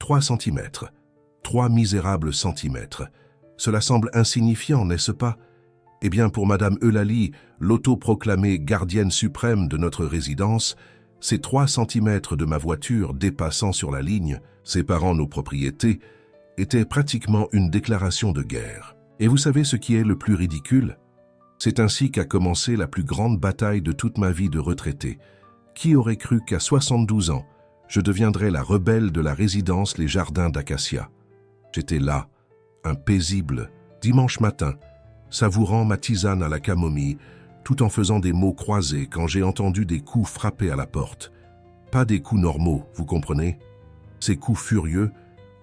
3 centimètres. 3 misérables centimètres. Cela semble insignifiant, n'est-ce pas? Eh bien, pour Madame Eulalie, l'autoproclamée gardienne suprême de notre résidence, ces 3 centimètres de ma voiture dépassant sur la ligne, séparant nos propriétés, étaient pratiquement une déclaration de guerre. Et vous savez ce qui est le plus ridicule? C'est ainsi qu'a commencé la plus grande bataille de toute ma vie de retraité. Qui aurait cru qu'à 72 ans, je deviendrais la rebelle de la résidence Les Jardins d'Acacia? J'étais là, un paisible, dimanche matin, savourant ma tisane à la camomille, tout en faisant des mots croisés quand j'ai entendu des coups frapper à la porte. Pas des coups normaux, vous comprenez? Ces coups furieux,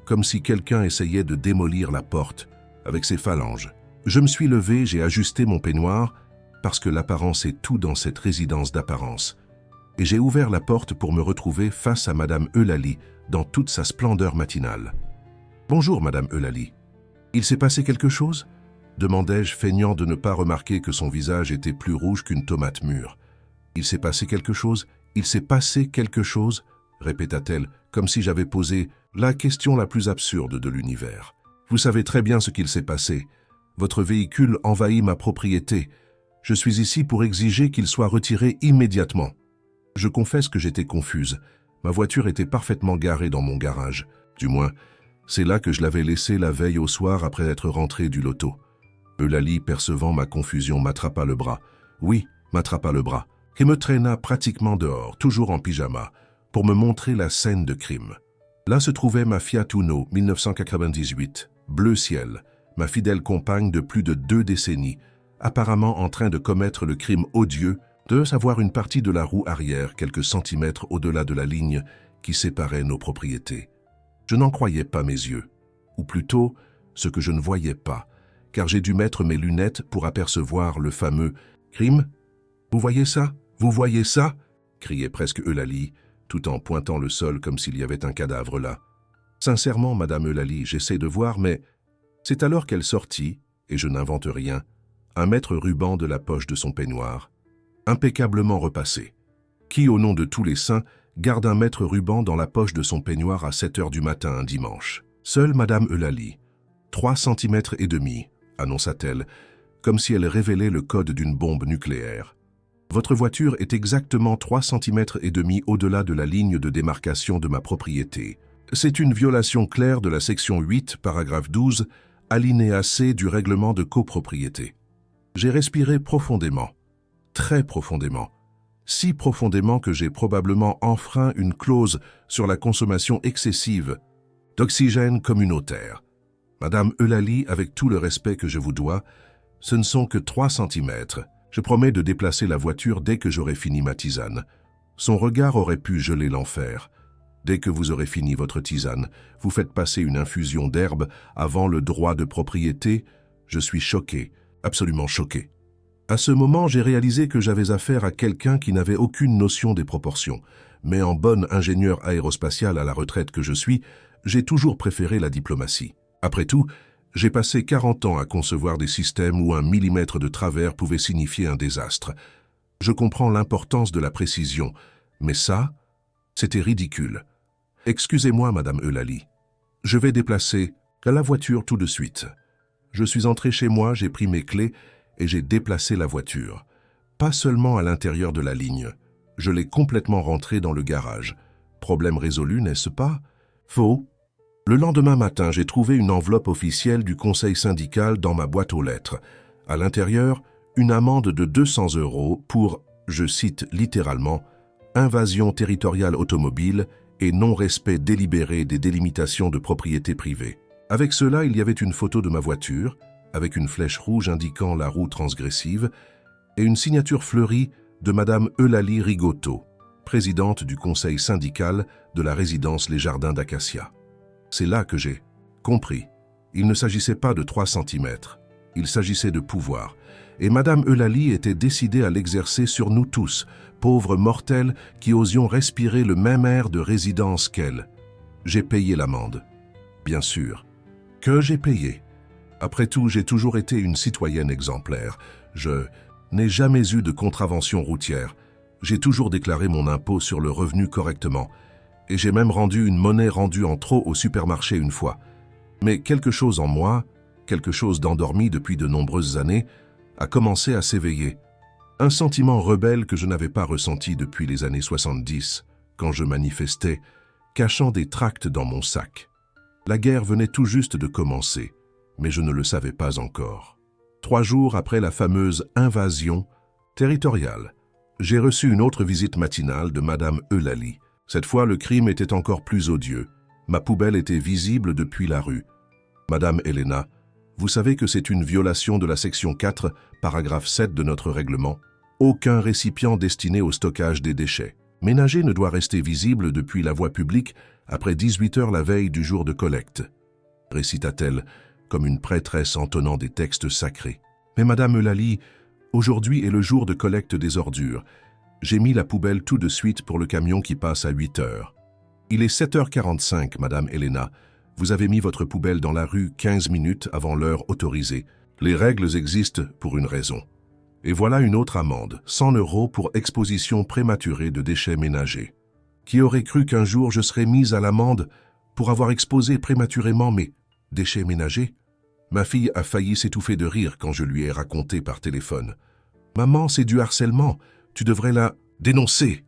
comme si quelqu'un essayait de démolir la porte avec ses phalanges. Je me suis levé, j'ai ajusté mon peignoir, parce que l'apparence est tout dans cette résidence d'apparence. Et j'ai ouvert la porte pour me retrouver face à Madame Eulalie dans toute sa splendeur matinale. « Bonjour, Madame Eulalie. Il s'est passé quelque chose ?» demandai-je, feignant de ne pas remarquer que son visage était plus rouge qu'une tomate mûre. « Il s'est passé quelque chose? Il s'est passé quelque chose ?» répéta-t-elle, comme si j'avais posé la question la plus absurde de l'univers. « Vous savez très bien ce qu'il s'est passé. Votre véhicule envahit ma propriété. Je suis ici pour exiger qu'il soit retiré immédiatement. » Je confesse que j'étais confuse. Ma voiture était parfaitement garée dans mon garage. Du moins, c'est là que je l'avais laissée la veille au soir après être rentré du loto. Eulalie, percevant ma confusion, m'attrapa le bras. Oui, m'attrapa le bras, et me traîna pratiquement dehors, toujours en pyjama, pour me montrer la scène de crime. Là se trouvait ma Fiat Uno 1998, bleu ciel, ma fidèle compagne de plus de 2 décennies, apparemment en train de commettre le crime odieux de savoir une partie de la roue arrière quelques centimètres au-delà de la ligne qui séparait nos propriétés. Je n'en croyais pas mes yeux, ou plutôt ce que je ne voyais pas, car j'ai dû mettre mes lunettes pour apercevoir le fameux « crime ». « Vous voyez ça? Vous voyez ça ?» criait presque Eulalie, tout en pointant le sol comme s'il y avait un cadavre là. Sincèrement, Madame Eulalie, j'essaie de voir, mais c'est alors qu'elle sortit, et je n'invente rien, un mètre ruban de la poche de son peignoir, impeccablement repassé. Qui, au nom de tous les saints, garde un mètre ruban dans la poche de son peignoir à 7 heures du matin un dimanche? Seule Madame Eulalie. 3 centimètres et demi, annonça-t-elle, comme si elle révélait le code d'une bombe nucléaire. Votre voiture est exactement 3 centimètres et demi au-delà de la ligne de démarcation de ma propriété. C'est une violation claire de la section 8, paragraphe 12, alinéa C du règlement de copropriété. J'ai respiré profondément, très profondément, si profondément que j'ai probablement enfreint une clause sur la consommation excessive d'oxygène communautaire. Madame Eulalie, avec tout le respect que je vous dois, ce ne sont que 3 centimètres. Je promets de déplacer la voiture dès que j'aurai fini ma tisane. Son regard aurait pu geler l'enfer. Dès que vous aurez fini votre tisane, vous faites passer une infusion d'herbe avant le droit de propriété. Je suis choqué, absolument choqué. À ce moment, j'ai réalisé que j'avais affaire à quelqu'un qui n'avait aucune notion des proportions. Mais en bonne ingénieur aérospatial à la retraite que je suis, j'ai toujours préféré la diplomatie. Après tout, j'ai passé 40 ans à concevoir des systèmes où un millimètre de travers pouvait signifier un désastre. Je comprends l'importance de la précision, mais ça, c'était ridicule. Excusez-moi, Madame Eulalie. Je vais déplacer la voiture tout de suite. Je suis entré chez moi, j'ai pris mes clés et j'ai déplacé la voiture. Pas seulement à l'intérieur de la ligne. Je l'ai complètement rentrée dans le garage. Problème résolu, n'est-ce pas? Faux. Le lendemain matin, j'ai trouvé une enveloppe officielle du conseil syndical dans ma boîte aux lettres. À l'intérieur, une amende de 200 € pour, je cite littéralement, « invasion territoriale automobile et non-respect délibéré des délimitations de propriété privée ». Avec cela, il y avait une photo de ma voiture, avec une flèche rouge indiquant la roue transgressive, et une signature fleurie de Madame Eulalie Rigoteau, présidente du conseil syndical de la résidence Les Jardins d'Acacia. C'est là que j'ai compris. Il ne s'agissait pas de 3 centimètres. Il s'agissait de pouvoir. Et Madame Eulalie était décidée à l'exercer sur nous tous, pauvres mortels qui osions respirer le même air de résidence qu'elle. J'ai payé l'amende. Bien sûr. Que j'ai payé. Après tout, j'ai toujours été une citoyenne exemplaire. Je n'ai jamais eu de contravention routière. J'ai toujours déclaré mon impôt sur le revenu correctement. et j'ai même rendu une monnaie rendue en trop au supermarché une fois. Mais quelque chose en moi, quelque chose d'endormi depuis de nombreuses années, a commencé à s'éveiller. Un sentiment rebelle que je n'avais pas ressenti depuis les années 70, quand je manifestais, cachant des tracts dans mon sac. La guerre venait tout juste de commencer, mais je ne le savais pas encore. 3 jours après la fameuse invasion territoriale, j'ai reçu une autre visite matinale de Madame Eulalie. Cette fois, le crime était encore plus odieux. Ma poubelle était visible depuis la rue. Madame Helena, vous savez que c'est une violation de la section 4, paragraphe 7 de notre règlement. Aucun récipient destiné au stockage des déchets ménagers ne doit rester visible depuis la voie publique après 18 heures la veille du jour de collecte, récita-t-elle, comme une prêtresse entonnant des textes sacrés. Mais Madame Eulalie, aujourd'hui est le jour de collecte des ordures. J'ai mis la poubelle tout de suite pour le camion qui passe à 8 heures. Il est 7h45, Madame Helena. Vous avez mis votre poubelle dans la rue 15 minutes avant l'heure autorisée. Les règles existent pour une raison. Et voilà une autre amende, 100 € pour exposition prématurée de déchets ménagers. Qui aurait cru qu'un jour je serais mise à l'amende pour avoir exposé prématurément mes déchets ménagers? Ma fille a failli s'étouffer de rire quand je lui ai raconté par téléphone. « Maman, c'est du harcèlement, tu devrais la dénoncer. »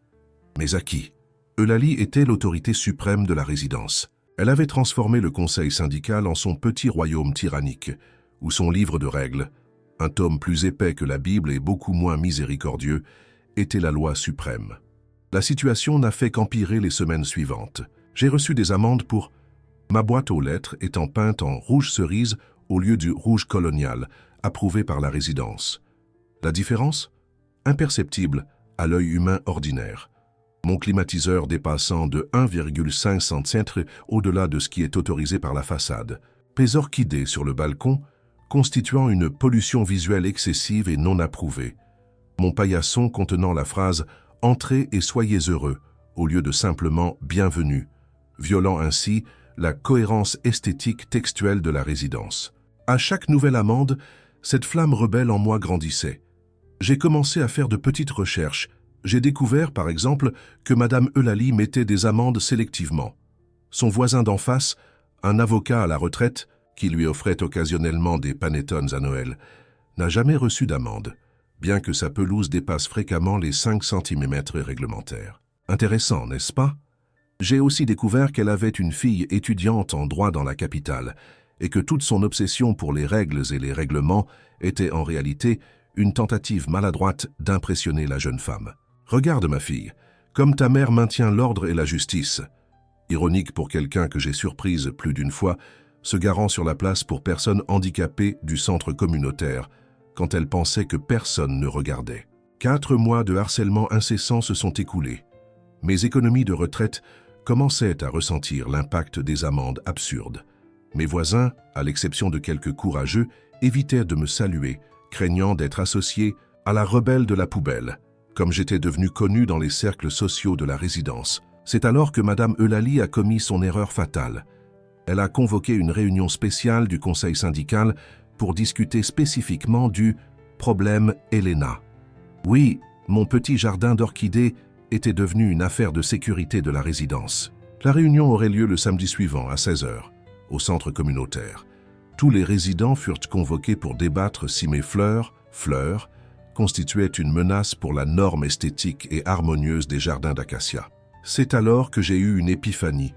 Mais à qui? Eulalie était l'autorité suprême de la résidence. Elle avait transformé le conseil syndical en son petit royaume tyrannique, où son livre de règles, un tome plus épais que la Bible et beaucoup moins miséricordieux, était la loi suprême. La situation n'a fait qu'empirer les semaines suivantes. J'ai reçu des amendes pour ma boîte aux lettres étant peinte en rouge cerise au lieu du rouge colonial, approuvé par la résidence. La différence? Imperceptible à l'œil humain ordinaire. Mon climatiseur dépassant de 1,5 cm au-delà de ce qui est autorisé par la façade. Mes orchidées sur le balcon, constituant une pollution visuelle excessive et non approuvée. Mon paillasson contenant la phrase « Entrez et soyez heureux » au lieu de simplement « Bienvenue », violant ainsi la cohérence esthétique textuelle de la résidence. À chaque nouvelle amende, cette flamme rebelle en moi grandissait. J'ai commencé à faire de petites recherches. J'ai découvert, par exemple, que Madame Eulalie mettait des amendes sélectivement. Son voisin d'en face, un avocat à la retraite, qui lui offrait occasionnellement des panettones à Noël, n'a jamais reçu d'amende, bien que sa pelouse dépasse fréquemment les 5 cm réglementaires. Intéressant, n'est-ce pas? J'ai aussi découvert qu'elle avait une fille étudiante en droit dans la capitale, et que toute son obsession pour les règles et les règlements était en réalité une tentative maladroite d'impressionner la jeune femme. « Regarde, ma fille, comme ta mère maintient l'ordre et la justice. » Ironique pour quelqu'un que j'ai surprise plus d'une fois, se garant sur la place pour personnes handicapées du centre communautaire, quand elle pensait que personne ne regardait. 4 mois de harcèlement incessant se sont écoulés. Mes économies de retraite commençaient à ressentir l'impact des amendes absurdes. Mes voisins, à l'exception de quelques courageux, évitaient de me saluer, craignant d'être associés à la rebelle de la poubelle, comme j'étais devenu connu dans les cercles sociaux de la résidence. C'est alors que Madame Eulalie a commis son erreur fatale. Elle a convoqué une réunion spéciale du conseil syndical pour discuter spécifiquement du problème Helena. Oui, mon petit jardin d'orchidées était devenu une affaire de sécurité de la résidence. La réunion aurait lieu le samedi suivant à 16 h, au centre communautaire. Tous les résidents furent convoqués pour débattre si mes fleurs, constituaient une menace pour la norme esthétique et harmonieuse des jardins d'acacia. C'est alors que j'ai eu une épiphanie,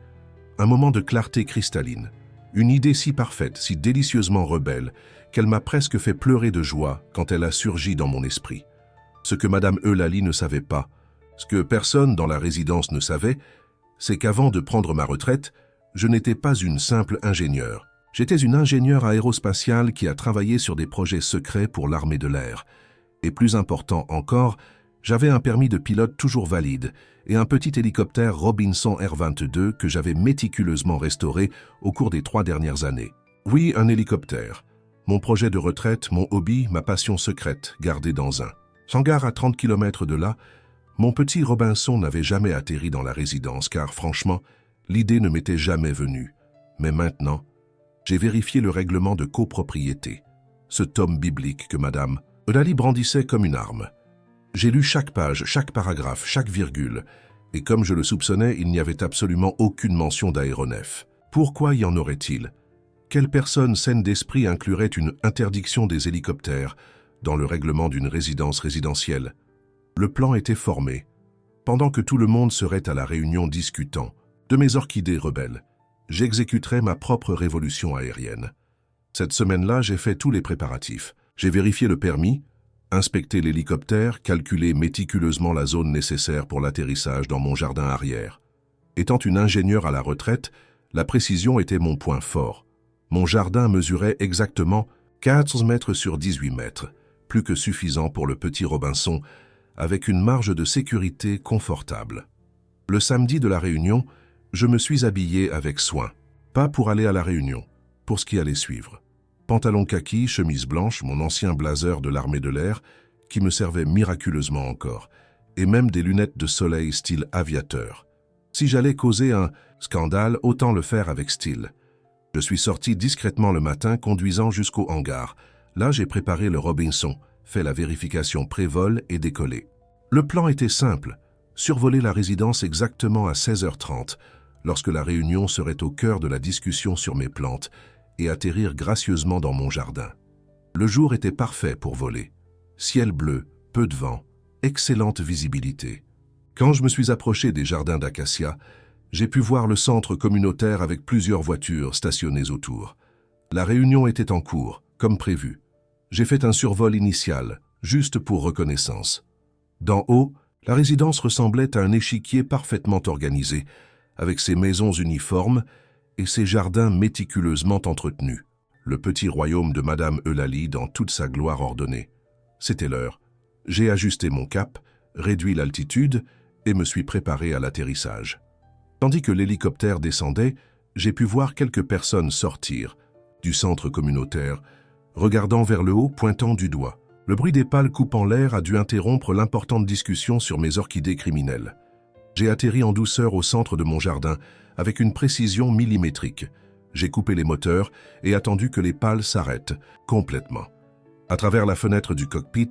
un moment de clarté cristalline, une idée si parfaite, si délicieusement rebelle, qu'elle m'a presque fait pleurer de joie quand elle a surgi dans mon esprit. Ce que Madame Eulalie ne savait pas, ce que personne dans la résidence ne savait, c'est qu'avant de prendre ma retraite, je n'étais pas une simple ingénieure. J'étais une ingénieure aérospatiale qui a travaillé sur des projets secrets pour l'armée de l'air. Et plus important encore, j'avais un permis de pilote toujours valide et un petit hélicoptère Robinson R-22 que j'avais méticuleusement restauré au cours des 3 dernières années. Oui, un hélicoptère. Mon projet de retraite, mon hobby, ma passion secrète, gardée dans un hangar à 30 km de là, mon petit Robinson n'avait jamais atterri dans la résidence car, franchement, l'idée ne m'était jamais venue. Mais maintenant, j'ai vérifié le règlement de copropriété, ce tome biblique que Madame Eulalie brandissait comme une arme. J'ai lu chaque page, chaque paragraphe, chaque virgule, Et comme je le soupçonnais, il n'y avait absolument aucune mention d'aéronef. Pourquoi y en aurait-il? Quelle personne saine d'esprit inclurait une interdiction des hélicoptères dans le règlement d'une résidence résidentielle? Le plan était formé. Pendant que tout le monde serait à la réunion discutant de mes orchidées rebelles, j'exécuterais ma propre révolution aérienne. Cette semaine-là, j'ai fait tous les préparatifs. J'ai vérifié le permis, inspecté l'hélicoptère, calculé méticuleusement la zone nécessaire pour l'atterrissage dans mon jardin arrière. Étant une ingénieure à la retraite, la précision était mon point fort. Mon jardin mesurait exactement 14 mètres sur 18 mètres, plus que suffisant pour le petit Robinson, avec une marge de sécurité confortable. Le samedi de la réunion, je me suis habillé avec soin. Pas pour aller à la réunion, pour ce qui allait suivre. Pantalon kaki, chemise blanche, mon ancien blazer de l'armée de l'air, qui me servait miraculeusement encore, et même des lunettes de soleil style aviateur. Si j'allais causer un scandale, autant le faire avec style. Je suis sorti discrètement le matin, conduisant jusqu'au hangar. Là, j'ai préparé le Robinson, fait la vérification pré-vol et décollé. Le plan était simple, survoler la résidence exactement à 16h30, lorsque la réunion serait au cœur de la discussion sur mes plantes, et atterrir gracieusement dans mon jardin. Le jour était parfait pour voler. Ciel bleu, peu de vent, excellente visibilité. Quand je me suis approché des jardins d'acacia, j'ai pu voir le centre communautaire avec plusieurs voitures stationnées autour. La réunion était en cours, comme prévu. J'ai fait un survol initial, juste pour reconnaissance. D'en haut, la résidence ressemblait à un échiquier parfaitement organisé, avec ses maisons uniformes et ses jardins méticuleusement entretenus. Le petit royaume de Madame Eulalie dans toute sa gloire ordonnée. C'était l'heure. J'ai ajusté mon cap, réduit l'altitude et me suis préparé à l'atterrissage. Tandis que l'hélicoptère descendait, j'ai pu voir quelques personnes sortir du centre communautaire, regardant vers le haut, pointant du doigt. Le bruit des pales coupant l'air a dû interrompre l'importante discussion sur mes orchidées criminelles. J'ai atterri en douceur au centre de mon jardin, avec une précision millimétrique. J'ai coupé les moteurs et attendu que les pales s'arrêtent complètement. À travers la fenêtre du cockpit,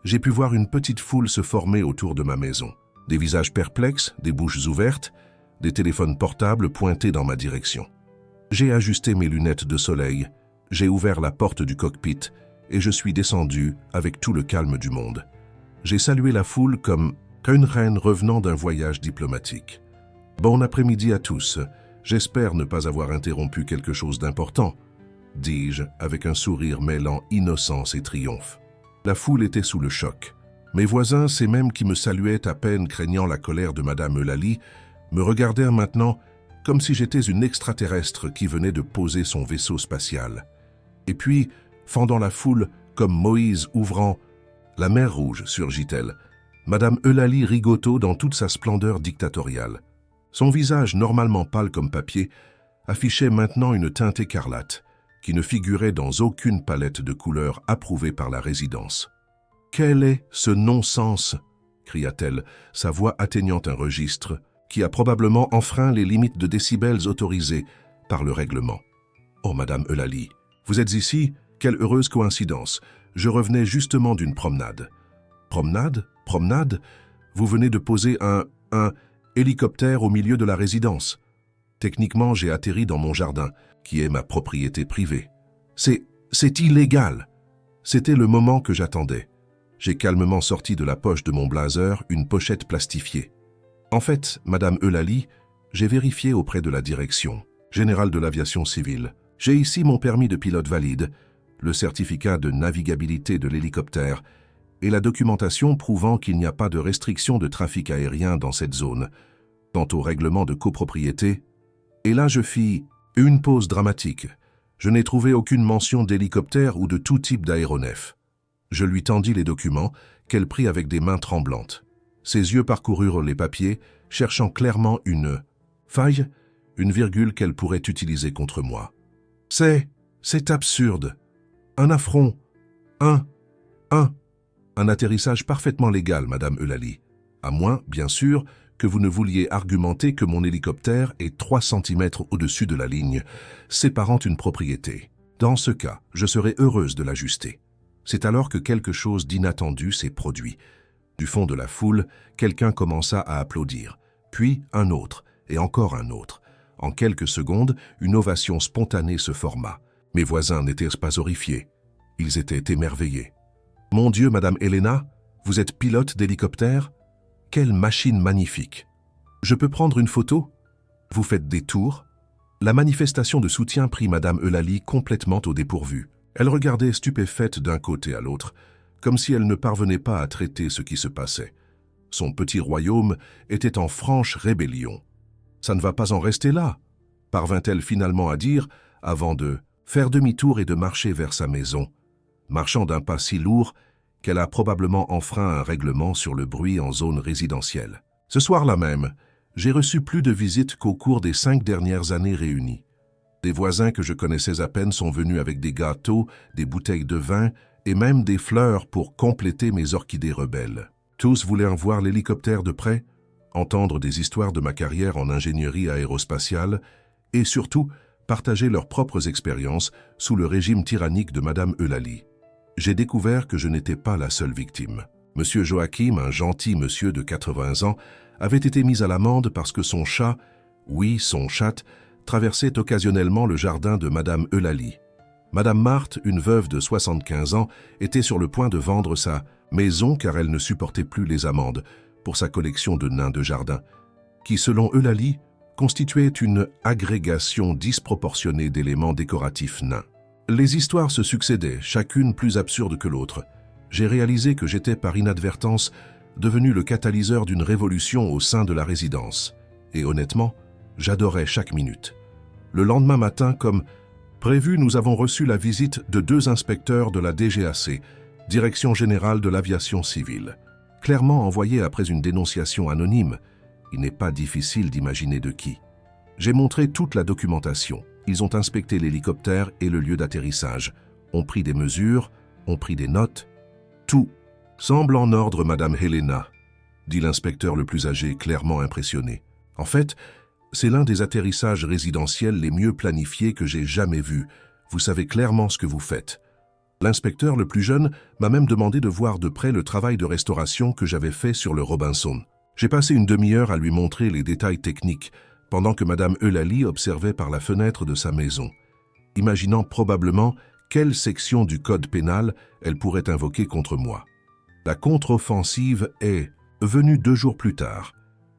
j'ai pu voir une petite foule se former autour de ma maison. Des visages perplexes, des bouches ouvertes, des téléphones portables pointés dans ma direction. J'ai ajusté mes lunettes de soleil, j'ai ouvert la porte du cockpit et je suis descendu avec tout le calme du monde. J'ai salué la foule comme une reine revenant d'un voyage diplomatique. Bon après-midi à tous, j'espère ne pas avoir interrompu quelque chose d'important, dis-je avec un sourire mêlant innocence et triomphe. La foule était sous le choc. Mes voisins, ces mêmes qui me saluaient à peine craignant la colère de Madame Eulalie, me regardèrent maintenant comme si j'étais une extraterrestre qui venait de poser son vaisseau spatial. Et puis, fendant la foule comme Moïse ouvrant la mer Rouge, surgit-elle, Madame Eulalie Rigoto dans toute sa splendeur dictatoriale. Son visage, normalement pâle comme papier, affichait maintenant une teinte écarlate, qui ne figurait dans aucune palette de couleurs approuvée par la résidence. « Quel est ce non-sens » cria-t-elle, sa voix atteignant un registre qui a probablement enfreint les limites de décibels autorisées par le règlement. « Oh, Madame Eulalie, vous êtes ici? Quelle heureuse coïncidence. Je revenais justement d'une promenade. »« Promenade? Promenade? Vous venez de poser un hélicoptère au milieu de la résidence. Techniquement, j'ai atterri dans mon jardin, qui est ma propriété privée. C'est illégal. » C'était le moment que j'attendais. J'ai calmement sorti de la poche de mon blazer une pochette plastifiée. En fait, Madame Eulalie, j'ai vérifié auprès de la direction générale de l'aviation civile. J'ai ici mon permis de pilote valide, le certificat de navigabilité de l'hélicoptère et la documentation prouvant qu'il n'y a pas de restriction de trafic aérien dans cette zone. Quant au règlement de copropriété, et là je fis une pause dramatique. Je n'ai trouvé aucune mention d'hélicoptère ou de tout type d'aéronef. Je lui tendis les documents, qu'elle prit avec des mains tremblantes. Ses yeux parcoururent les papiers, cherchant clairement une faille, une virgule qu'elle pourrait utiliser contre moi. C'est absurde. Un affront. Un atterrissage parfaitement légal, Madame Eulalie. À moins, bien sûr, que vous ne vouliez argumenter que mon hélicoptère est 3 cm au-dessus de la ligne, séparant une propriété. Dans ce cas, je serais heureuse de l'ajuster. C'est alors que quelque chose d'inattendu s'est produit. Du fond de la foule, quelqu'un commença à applaudir. Puis un autre, et encore un autre. En quelques secondes, une ovation spontanée se forma. Mes voisins n'étaient pas horrifiés. Ils étaient émerveillés. « Mon Dieu, Madame Helena, vous êtes pilote d'hélicoptère? Quelle machine magnifique! Je peux prendre une photo? Vous faites des tours ?» La manifestation de soutien prit Madame Eulalie complètement au dépourvu. Elle regardait stupéfaite d'un côté à l'autre, comme si elle ne parvenait pas à traiter ce qui se passait. Son petit royaume était en franche rébellion. « Ça ne va pas en rester là », parvint-elle finalement à dire, avant de faire demi-tour et de marcher vers sa maison, marchant d'un pas si lourd qu'elle a probablement enfreint un règlement sur le bruit en zone résidentielle. Ce soir-là même, j'ai reçu plus de visites qu'au cours des 5 dernières années réunies. Des voisins que je connaissais à peine sont venus avec des gâteaux, des bouteilles de vin et même des fleurs pour compléter mes orchidées rebelles. Tous voulaient en voir l'hélicoptère de près, entendre des histoires de ma carrière en ingénierie aérospatiale et surtout partager leurs propres expériences sous le régime tyrannique de Madame Eulalie. J'ai découvert que je n'étais pas la seule victime. Monsieur Joachim, un gentil monsieur de 80 ans, avait été mis à l'amende parce que son chat, oui, son chat, traversait occasionnellement le jardin de Madame Eulalie. Madame Marthe, une veuve de 75 ans, était sur le point de vendre sa maison car elle ne supportait plus les amendes pour sa collection de nains de jardin, qui, selon Eulalie, constituait une agrégation disproportionnée d'éléments décoratifs nains. Les histoires se succédaient, chacune plus absurde que l'autre. J'ai réalisé que j'étais par inadvertance devenu le catalyseur d'une révolution au sein de la résidence. Et honnêtement, j'adorais chaque minute. Le lendemain matin, comme prévu, nous avons reçu la visite de 2 inspecteurs de la DGAC, Direction Générale de l'Aviation Civile. Clairement envoyés après une dénonciation anonyme, il n'est pas difficile d'imaginer de qui. J'ai montré toute la documentation. Ils ont inspecté l'hélicoptère et le lieu d'atterrissage, ont pris des mesures, ont pris des notes. Tout semble en ordre, Madame Helena, dit l'inspecteur le plus âgé, clairement impressionné. En fait, c'est l'un des atterrissages résidentiels les mieux planifiés que j'ai jamais vus. Vous savez clairement ce que vous faites. L'inspecteur le plus jeune m'a même demandé de voir de près le travail de restauration que j'avais fait sur le Robinson. J'ai passé une demi-heure à lui montrer les détails techniques, pendant que Madame Eulalie observait par la fenêtre de sa maison, imaginant probablement quelle section du code pénal elle pourrait invoquer contre moi. La contre-offensive est venue 2 jours plus tard.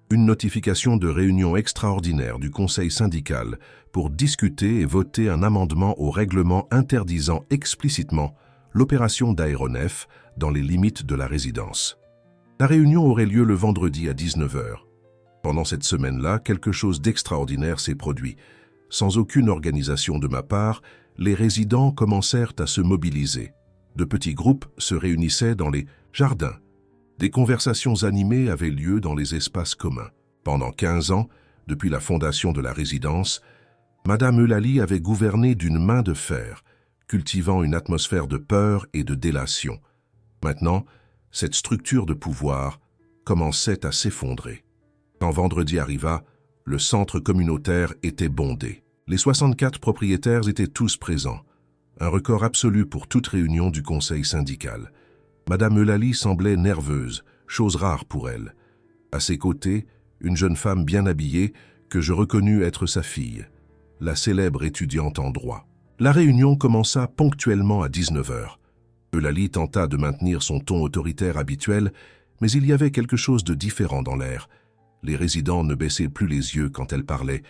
Une notification de réunion extraordinaire du conseil syndical pour discuter et voter un amendement au règlement interdisant explicitement l'opération d'aéronefs dans les limites de la résidence. La réunion aurait lieu le vendredi à 19 h. Pendant cette semaine-là, quelque chose d'extraordinaire s'est produit. Sans aucune organisation de ma part, les résidents commencèrent à se mobiliser. De petits groupes se réunissaient dans les jardins. Des conversations animées avaient lieu dans les espaces communs. Pendant 15 ans, depuis la fondation de la résidence, Madame Eulalie avait gouverné d'une main de fer, cultivant une atmosphère de peur et de délation. Maintenant, cette structure de pouvoir commençait à s'effondrer. Quand vendredi arriva, le centre communautaire était bondé. Les 64 propriétaires étaient tous présents, un record absolu pour toute réunion du conseil syndical. Madame Eulalie semblait nerveuse, chose rare pour elle. À ses côtés, une jeune femme bien habillée que je reconnus être sa fille, la célèbre étudiante en droit. La réunion commença ponctuellement à 19 h. Eulalie tenta de maintenir son ton autoritaire habituel, mais il y avait quelque chose de différent dans l'air. Les résidents ne baissaient plus les yeux quand elle parlait.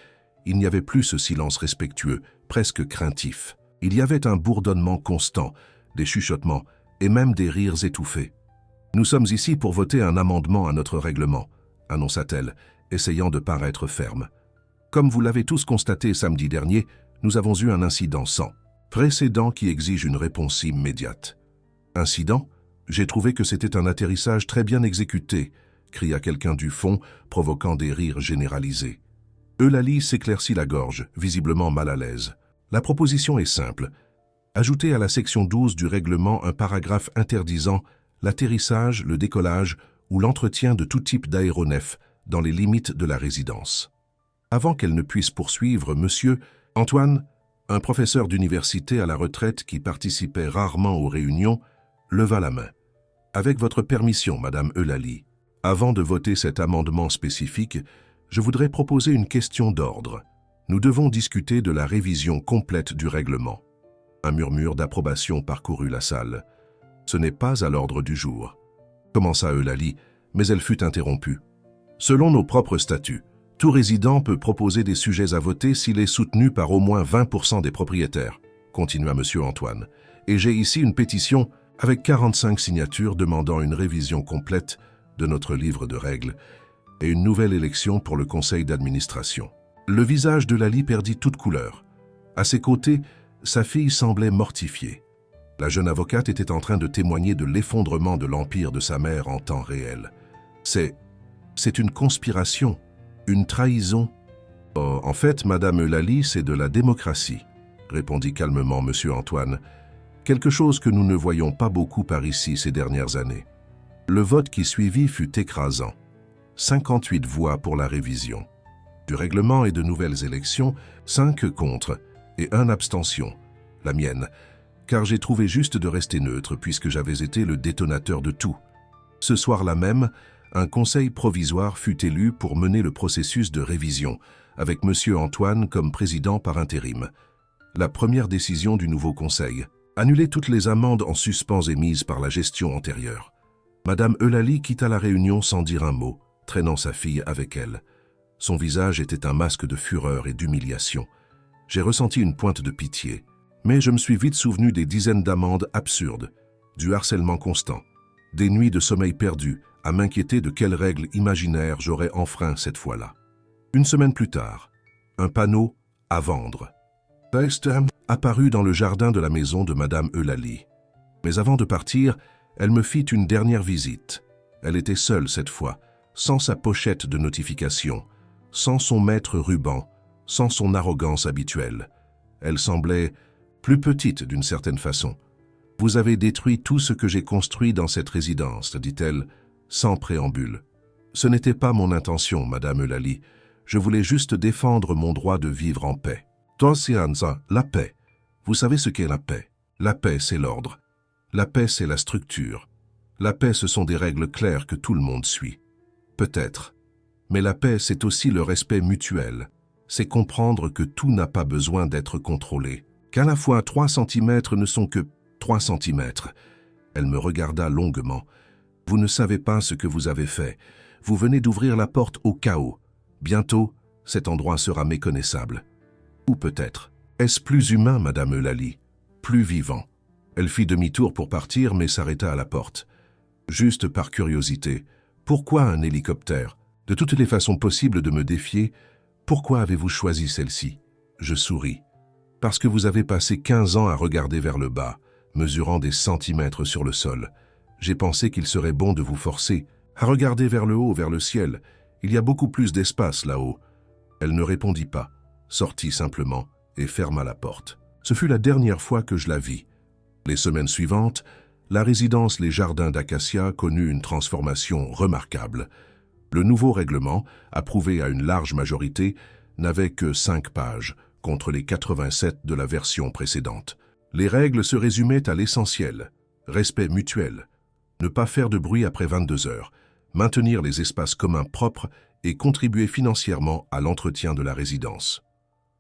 Il n'y avait plus ce silence respectueux, presque craintif. Il y avait un bourdonnement constant, des chuchotements et même des rires étouffés. « Nous sommes ici pour voter un amendement à notre règlement », annonça-t-elle, essayant de paraître ferme. « Comme vous l'avez tous constaté samedi dernier, nous avons eu un incident sans précédent qui exige une réponse immédiate. » « Incident ? J'ai trouvé que c'était un atterrissage très bien exécuté », cria quelqu'un du fond, provoquant des rires généralisés. Eulalie s'éclaircit la gorge, visiblement mal à l'aise. La proposition est simple. Ajouter à la section 12 du règlement un paragraphe interdisant l'atterrissage, le décollage ou l'entretien de tout type d'aéronef dans les limites de la résidence. Avant qu'elle ne puisse poursuivre, Monsieur Antoine, un professeur d'université à la retraite qui participait rarement aux réunions, leva la main. « Avec votre permission, Madame Eulalie, avant de voter cet amendement spécifique, je voudrais proposer une question d'ordre. Nous devons discuter de la révision complète du règlement. Un murmure d'approbation parcourut la salle. Ce n'est pas à l'ordre du jour, commença Eulalie, mais elle fut interrompue. Selon nos propres statuts, tout résident peut proposer des sujets à voter s'il est soutenu par au moins 20% des propriétaires, continua M. Antoine. Et j'ai ici une pétition avec 45 signatures demandant une révision complète de notre livre de règles et une nouvelle élection pour le conseil d'administration. Le visage d'Eulalie perdit toute couleur. À ses côtés, sa fille semblait mortifiée. La jeune avocate était en train de témoigner de l'effondrement de l'empire de sa mère en temps réel. C'est une conspiration, une trahison. Oh, en fait, Madame Eulalie, c'est de la démocratie, répondit calmement M. Antoine. Quelque chose que nous ne voyons pas beaucoup par ici ces dernières années. Le vote qui suivit fut écrasant. 58 voix pour la révision du règlement et de nouvelles élections, 5 contre et 1 abstention, la mienne, car j'ai trouvé juste de rester neutre puisque j'avais été le détonateur de tout. Ce soir-là même, un conseil provisoire fut élu pour mener le processus de révision, avec M. Antoine comme président par intérim. La première décision du nouveau conseil: annuler toutes les amendes en suspens émises par la gestion antérieure. Madame Eulalie quitta la réunion sans dire un mot, traînant sa fille avec elle. Son visage était un masque de fureur et d'humiliation. J'ai ressenti une pointe de pitié, mais je me suis vite souvenu des dizaines d'amendes absurdes, du harcèlement constant, des nuits de sommeil perdues, à m'inquiéter de quelles règles imaginaires j'aurais enfreint cette fois-là. Une semaine plus tard, un panneau « à vendre » apparut dans le jardin de la maison de Madame Eulalie. Mais avant de partir, elle me fit une dernière visite. Elle était seule cette fois, sans sa pochette de notification, sans son maître ruban, sans son arrogance habituelle. Elle semblait plus petite d'une certaine façon. « Vous avez détruit tout ce que j'ai construit dans cette résidence, dit-elle, sans préambule. Ce n'était pas mon intention, Madame Eulalie. Je voulais juste défendre mon droit de vivre en paix. La paix. Vous savez ce qu'est la paix? La paix, c'est l'ordre. La paix, c'est la structure. La paix, ce sont des règles claires que tout le monde suit. Peut-être. Mais la paix, c'est aussi le respect mutuel. C'est comprendre que tout n'a pas besoin d'être contrôlé. Qu'à la fois 3 centimètres ne sont que 3 centimètres. Elle me regarda longuement. Vous ne savez pas ce que vous avez fait. Vous venez d'ouvrir la porte au chaos. Bientôt, cet endroit sera méconnaissable. Ou peut-être. Est-ce plus humain, Madame Eulalie? Plus vivant. Elle fit demi-tour pour partir, mais s'arrêta à la porte. Juste par curiosité. Pourquoi un hélicoptère? De toutes les façons possibles de me défier, pourquoi avez-vous choisi celle-ci? Je souris. Parce que vous avez passé 15 ans à regarder vers le bas, mesurant des centimètres sur le sol. J'ai pensé qu'il serait bon de vous forcer à regarder vers le haut, vers le ciel. Il y a beaucoup plus d'espace là-haut. Elle ne répondit pas, sortit simplement et ferma la porte. Ce fut la dernière fois que je la vis. Les semaines suivantes, la résidence Les Jardins d'Acacia connut une transformation remarquable. Le nouveau règlement, approuvé à une large majorité, n'avait que 5 pages, contre les 87 de la version précédente. Les règles se résumaient à l'essentiel: respect mutuel, ne pas faire de bruit après 22 heures, maintenir les espaces communs propres et contribuer financièrement à l'entretien de la résidence.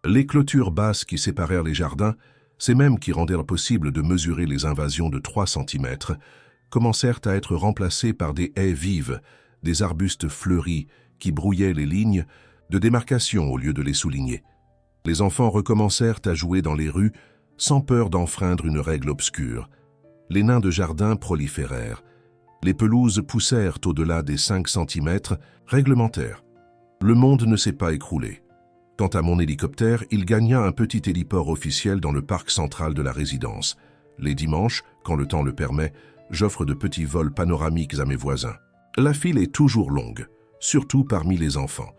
Les clôtures basses qui séparèrent les jardins, ces mêmes qui rendèrent possible de mesurer les invasions de 3 cm, commencèrent à être remplacées par des haies vives, des arbustes fleuris qui brouillaient les lignes de démarcation au lieu de les souligner. Les enfants recommencèrent à jouer dans les rues sans peur d'enfreindre une règle obscure. Les nains de jardin proliférèrent. Les pelouses poussèrent au-delà des 5 cm réglementaires. Le monde ne s'est pas écroulé. Quant à mon hélicoptère, il gagna un petit héliport officiel dans le parc central de la résidence. Les dimanches, quand le temps le permet, j'offre de petits vols panoramiques à mes voisins. La file est toujours longue, surtout parmi les enfants.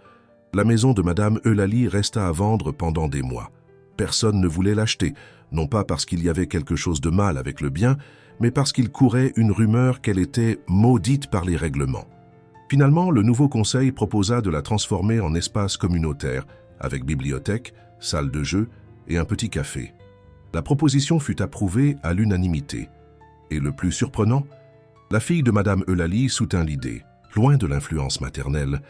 La maison de Madame Eulalie resta à vendre pendant des mois. Personne ne voulait l'acheter, non pas parce qu'il y avait quelque chose de mal avec le bien, mais parce qu'il courait une rumeur qu'elle était maudite par les règlements. Finalement, le nouveau conseil proposa de la transformer en espace communautaire, avec bibliothèque, salle de jeu et un petit café. La proposition fut approuvée à l'unanimité. Et le plus surprenant, la fille de Madame Eulalie soutint l'idée, loin de l'influence maternelle,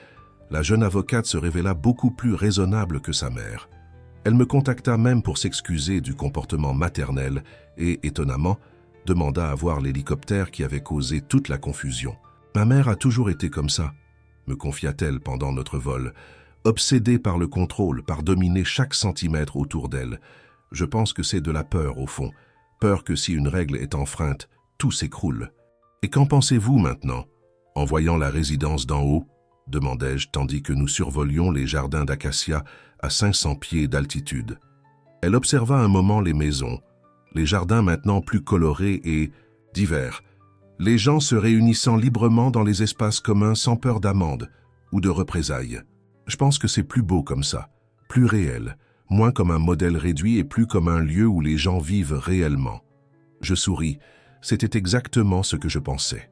La jeune avocate se révéla beaucoup plus raisonnable que sa mère. Elle me contacta même pour s'excuser du comportement maternel et, étonnamment, demanda à voir l'hélicoptère qui avait causé toute la confusion. « Ma mère a toujours été comme ça », me confia-t-elle pendant notre vol, obsédée par le contrôle, par dominer chaque centimètre autour d'elle. Je pense que c'est de la peur, au fond. Peur que si une règle est enfreinte, tout s'écroule. « Et qu'en pensez-vous maintenant, en voyant la résidence d'en haut ?» demandai-je, tandis que nous survolions les jardins d'acacia à 500 pieds d'altitude. Elle observa un moment les maisons, les jardins maintenant plus colorés et divers, les gens se réunissant librement dans les espaces communs sans peur d'amende ou de représailles. Je pense que c'est plus beau comme ça, plus réel, moins comme un modèle réduit et plus comme un lieu où les gens vivent réellement. Je souris, c'était exactement ce que je pensais.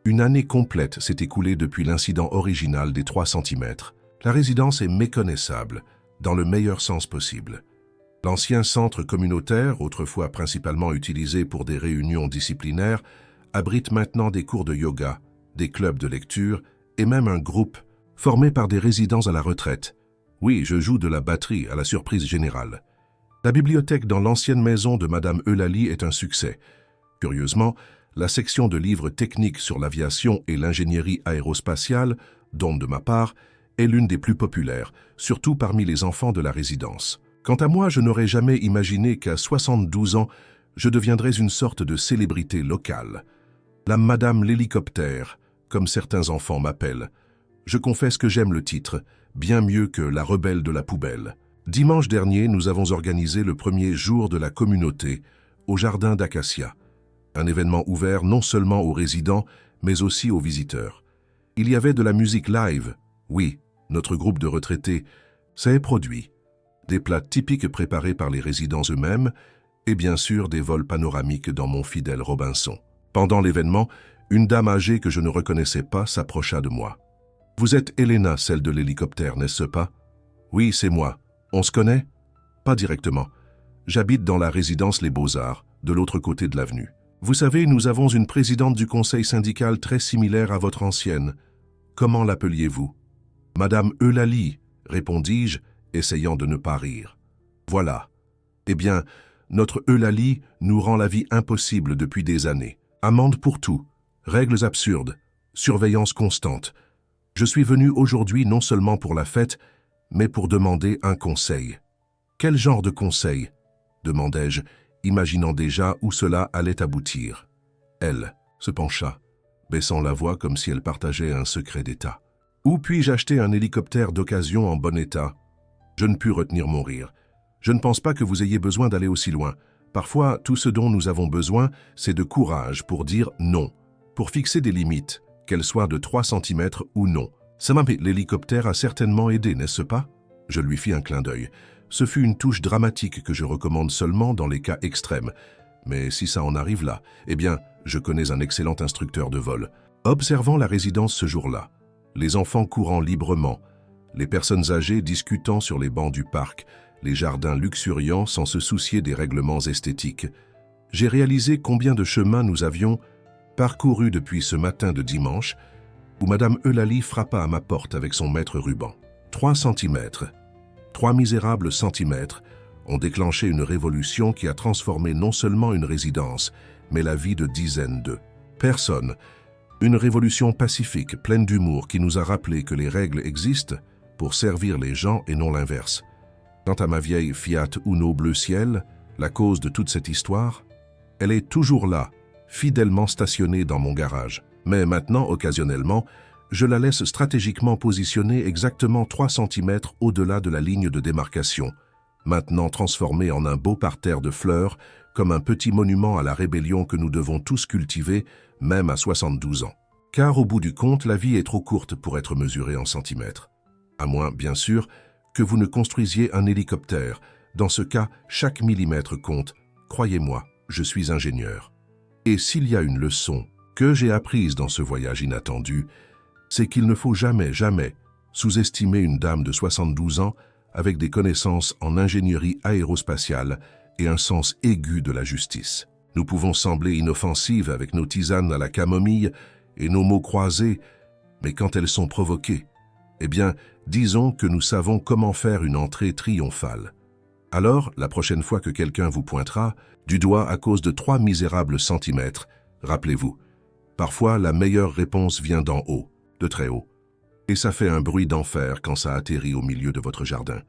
Une année complète s'est écoulée depuis l'incident original des 3 centimètres. La résidence est méconnaissable, dans le meilleur sens possible. L'ancien centre communautaire, autrefois principalement utilisé pour des réunions disciplinaires, abrite maintenant des cours de yoga, des clubs de lecture et même un groupe formé par des résidents à la retraite. Oui, je joue de la batterie à la surprise générale. La bibliothèque dans l'ancienne maison de Madame Eulalie est un succès. Curieusement, la section de livres techniques sur l'aviation et l'ingénierie aérospatiale, dont de ma part, est l'une des plus populaires, surtout parmi les enfants de la résidence. Quant à moi, je n'aurais jamais imaginé qu'à 72 ans, je deviendrais une sorte de célébrité locale. La Madame l'hélicoptère, comme certains enfants m'appellent. Je confesse que j'aime le titre, bien mieux que la rebelle de la poubelle. Dimanche dernier, nous avons organisé le premier jour de la communauté au jardin d'Acacia. Un événement ouvert non seulement aux résidents, mais aussi aux visiteurs. Il y avait de la musique live. Oui, notre groupe de retraités s'est produit. Des plats typiques préparés par les résidents eux-mêmes et bien sûr des vols panoramiques dans mon fidèle Robinson. Pendant l'événement, une dame âgée que je ne reconnaissais pas s'approcha de moi. « Vous êtes Elena, celle de l'hélicoptère, n'est-ce pas ?»« Oui, c'est moi. On se connaît ?»« Pas directement. J'habite dans la résidence Les Beaux-Arts, de l'autre côté de l'avenue. Vous savez, nous avons une présidente du conseil syndical très similaire à votre ancienne. Comment l'appeliez-vous ?»« Madame Eulalie, répondis-je, essayant de ne pas rire. Voilà. Eh bien, notre Eulalie nous rend la vie impossible depuis des années. Amende pour tout, règles absurdes, surveillance constante. Je suis venu aujourd'hui non seulement pour la fête, mais pour demander un conseil. Quel genre de conseil ? Demandai-je, imaginant déjà où cela allait aboutir. Elle se pencha, baissant la voix comme si elle partageait un secret d'État. Où puis-je acheter un hélicoptère d'occasion en bon état ? Je ne pus retenir mon rire. Je ne pense pas que vous ayez besoin d'aller aussi loin. Parfois, tout ce dont nous avons besoin, c'est de courage pour dire non, pour fixer des limites, qu'elles soient de 3 cm ou non. L'hélicoptère a certainement aidé, n'est-ce pas ? Je lui fis un clin d'œil. Ce fut une touche dramatique que je recommande seulement dans les cas extrêmes. Mais si ça en arrive là, eh bien, je connais un excellent instructeur de vol. Observant la résidence ce jour-là, les enfants courant librement, les personnes âgées discutant sur les bancs du parc, les jardins luxuriants sans se soucier des règlements esthétiques, j'ai réalisé combien de chemin nous avions parcouru depuis ce matin de dimanche où Madame Eulalie frappa à ma porte avec son mètre ruban. 3 centimètres, 3 misérables centimètres ont déclenché une révolution qui a transformé non seulement une résidence, mais la vie de dizaines de personnes. Une révolution pacifique, pleine d'humour, qui nous a rappelé que les règles existent pour servir les gens et non l'inverse. Quant à ma vieille Fiat Uno bleu ciel, la cause de toute cette histoire, elle est toujours là, fidèlement stationnée dans mon garage. Mais maintenant, occasionnellement, je la laisse stratégiquement positionnée exactement 3 cm au-delà de la ligne de démarcation, maintenant transformée en un beau parterre de fleurs, comme un petit monument à la rébellion que nous devons tous cultiver, même à 72 ans. Car au bout du compte, la vie est trop courte pour être mesurée en centimètres. À moins, bien sûr, que vous ne construisiez un hélicoptère. Dans ce cas, chaque millimètre compte. Croyez-moi, je suis ingénieur. Et s'il y a une leçon que j'ai apprise dans ce voyage inattendu, c'est qu'il ne faut jamais, jamais sous-estimer une dame de 72 ans avec des connaissances en ingénierie aérospatiale et un sens aigu de la justice. Nous pouvons sembler inoffensives avec nos tisanes à la camomille et nos mots croisés, mais quand elles sont provoquées, Eh bien, disons que nous savons comment faire une entrée triomphale. Alors, la prochaine fois que quelqu'un vous pointera du doigt à cause de 3 misérables centimètres, rappelez-vous, parfois la meilleure réponse vient d'en haut, de très haut. Et ça fait un bruit d'enfer quand ça atterrit au milieu de votre jardin.